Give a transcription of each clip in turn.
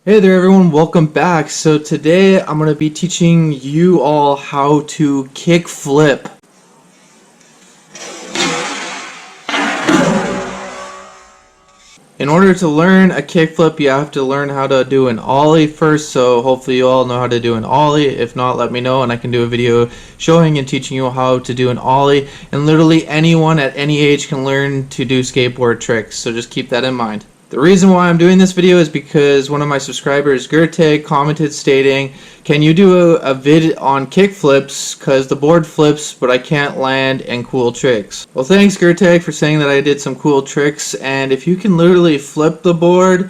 Hey there everyone, welcome back. So today I'm going to be teaching you all how to kickflip. In order to learn a kickflip, you have to learn how to do an ollie first, so hopefully you all know how to do an ollie. If not, let me know and I can do a video showing and teaching you how to do an ollie. And literally anyone at any age can learn to do skateboard tricks, so just keep that in mind. The reason why I'm doing this video is because one of my subscribers, Gertag, commented stating, can you do a vid on kickflips because the board flips but I can't land and cool tricks. Well, thanks Gertag for saying that I did some cool tricks, and if you can literally flip the board,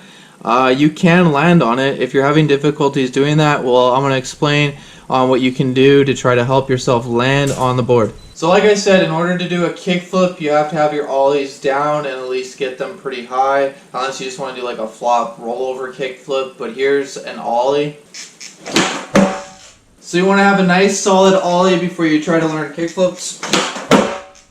you can land on it. If you're having difficulties doing that, well, I'm going to explain on what you can do to try to help yourself land on the board. So like I said, in order to do a kickflip, you have to have your ollies down and at least get them pretty high, unless you just want to do like a flop rollover kickflip. But here's an ollie. So you want to have a nice solid ollie before you try to learn kickflips.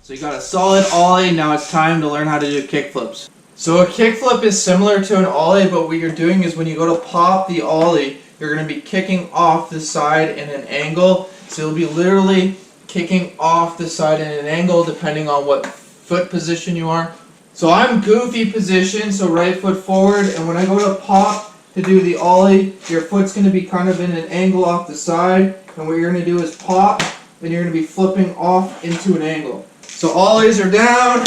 So you got a solid ollie, now it's time to learn how to do kickflips. So a kickflip is similar to an ollie, but what you're doing is when you go to pop the ollie, you're going to be kicking off the side in an angle. So you'll be literally kicking off the side in an angle depending on what foot position you are. So I'm goofy position, so right foot forward, and when I go to pop to do the ollie, your foot's going to be kind of in an angle off the side, and what you're going to do is pop, and you're going to be flipping off into an angle. So ollies are down,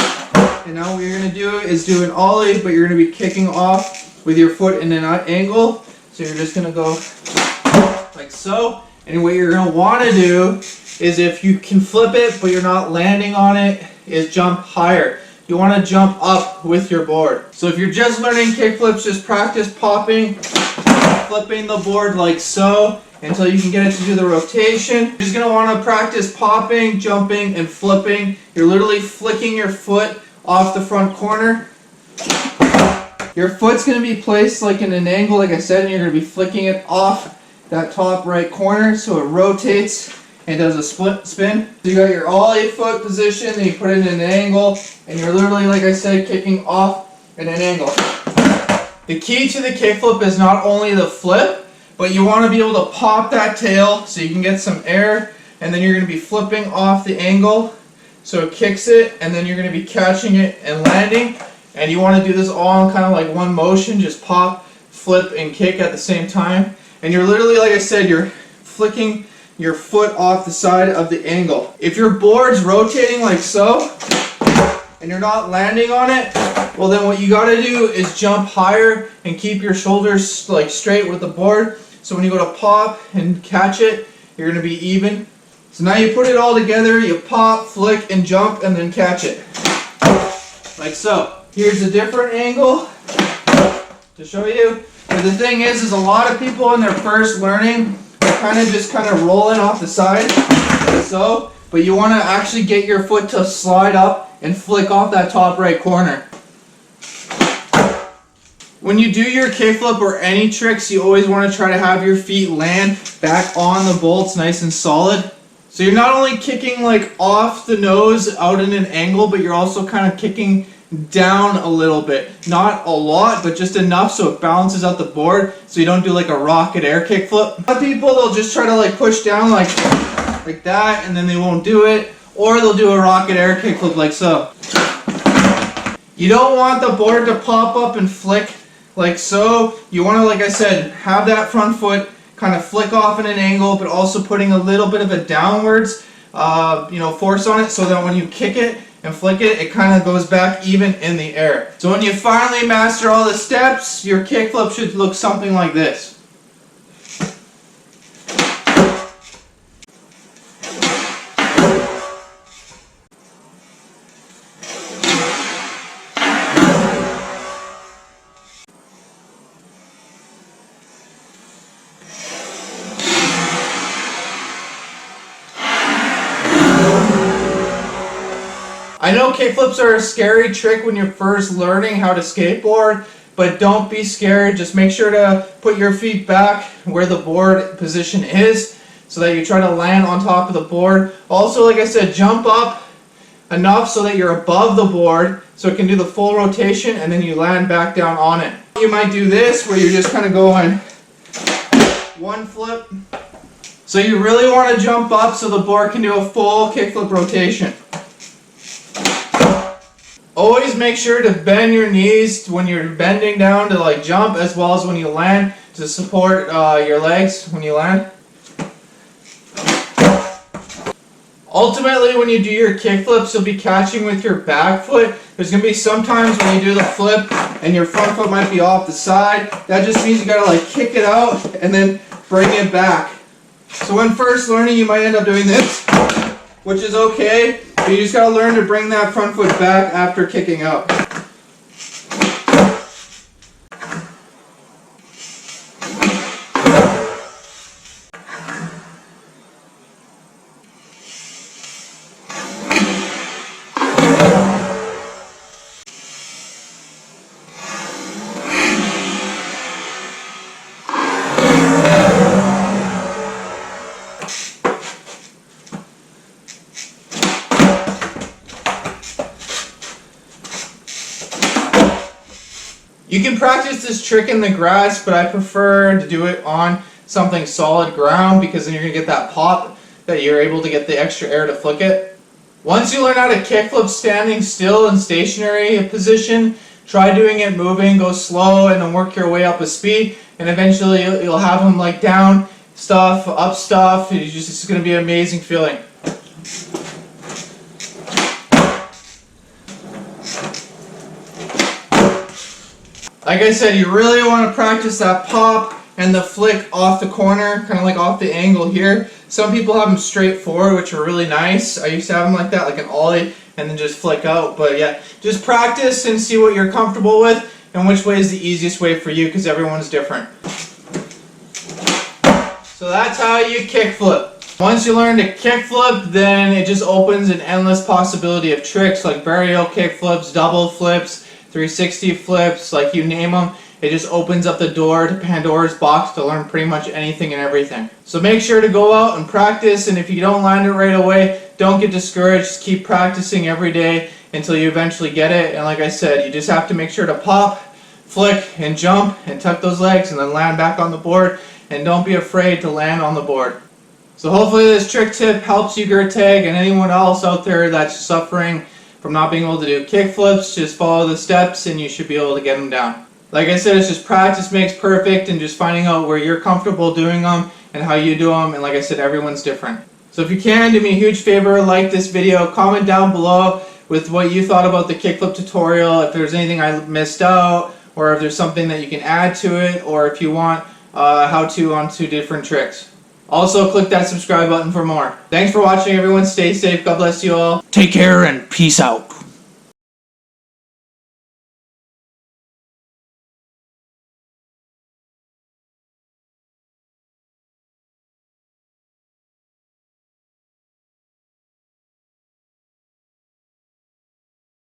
and now what you're going to do is do an ollie, but you're going to be kicking off with your foot in an angle. So you're just going to go like so, and what you're going to want to do is, if you can flip it but you're not landing on it, is jump higher. You want to jump up with your board. So if you're just learning kickflips, just practice popping, flipping the board like so until you can get it to do the rotation. You're just going to want to practice popping, jumping, and flipping. You're literally flicking your foot off the front corner. Your foot's going to be placed like in an angle, like I said, and you're going to be flicking it off that top right corner so it rotates and does a split spin. So you got your ollie foot position, then you put it in an angle, and you're literally, like I said, kicking off in an angle. The key to the kickflip is not only the flip, but you want to be able to pop that tail so you can get some air, and then you're going to be flipping off the angle so it kicks it, and then you're going to be catching it and landing. And you want to do this all in kind of like one motion, just pop, flip, and kick at the same time. And you're literally, like I said, you're flicking your foot off the side of the angle. If your board's rotating like so, and you're not landing on it, well then what you gotta do is jump higher and keep your shoulders like straight with the board. So when you go to pop and catch it, you're gonna be even. So now you put it all together, you pop, flick, and jump, and then catch it. Like so. Here's a different angle to show you. But the thing is a lot of people in their first learning, kind of rolling off the side like so, but you want to actually get your foot to slide up and flick off that top right corner. When you do your kickflip or any tricks, you always want to try to have your feet land back on the bolts nice and solid. So you're not only kicking like off the nose out in an angle, but you're also kind of kicking down a little bit. Not a lot, but just enough so it balances out the board so you don't do like a rocket air kickflip. A lot of people, they'll just try to like push down like that and then they won't do it, or they'll do a rocket air kickflip like so. You don't want the board to pop up and flick like so. You want to, like I said, have that front foot kind of flick off in an angle, but also putting a little bit of a downwards force on it so that when you kick it and flick it, it kind of goes back even in the air. So when you finally master all the steps, your kickflip should look something like this. I know kickflips are a scary trick when you're first learning how to skateboard, but don't be scared. Just make sure to put your feet back where the board position is so that you try to land on top of the board. Also, like I said, jump up enough so that you're above the board so it can do the full rotation, and then you land back down on it. You might do this where you're just kind of going one flip. So you really want to jump up so the board can do a full kickflip rotation. Always make sure to bend your knees when you're bending down to like jump, as well as when you land, to support your legs when you land. Ultimately, when you do your kickflips, you'll be catching with your back foot. There's going to be some times when you do the flip and your front foot might be off the side. That just means you got to like kick it out and then bring it back. So when first learning, you might end up doing this, which is okay, but you just got to learn to bring that front foot back after kicking out. You can practice this trick in the grass, but I prefer to do it on something solid ground because then you're going to get that pop that you're able to get the extra air to flick it. Once you learn how to kickflip standing still in stationary position, try doing it moving, go slow, and then work your way up a speed, and eventually you'll have them like down stuff, up stuff. It's going to be an amazing feeling. Like I said, you really want to practice that pop and the flick off the corner, kind of like off the angle here. Some people have them straight forward, which are really nice. I used to have them like that, like an ollie, and then just flick out. But yeah, just practice and see what you're comfortable with and which way is the easiest way for you, because everyone's different. So that's how you kickflip. Once you learn to kickflip, then it just opens an endless possibility of tricks like burial kickflips, double flips, 360 flips, like you name them. It just opens up the door to Pandora's box to learn pretty much anything and everything. So make sure to go out and practice, and if you don't land it right away, don't get discouraged. Just keep practicing every day until you eventually get it. And like I said, you just have to make sure to pop, flick, and jump, and tuck those legs, and then land back on the board. And don't be afraid to land on the board. So hopefully this trick tip helps you, Gertag, and anyone else out there that's suffering from not being able to do kickflips. Just follow the steps and you should be able to get them down. Like I said, it's just practice makes perfect, and just finding out where you're comfortable doing them and how you do them. And like I said, everyone's different. So if you can, do me a huge favor, like this video, comment down below with what you thought about the kickflip tutorial, if there's anything I missed out, or if there's something that you can add to it, or if you want how-to on 2 different tricks. Also, click that subscribe button for more. Thanks for watching, everyone. Stay safe. God bless you all. Take care and peace out.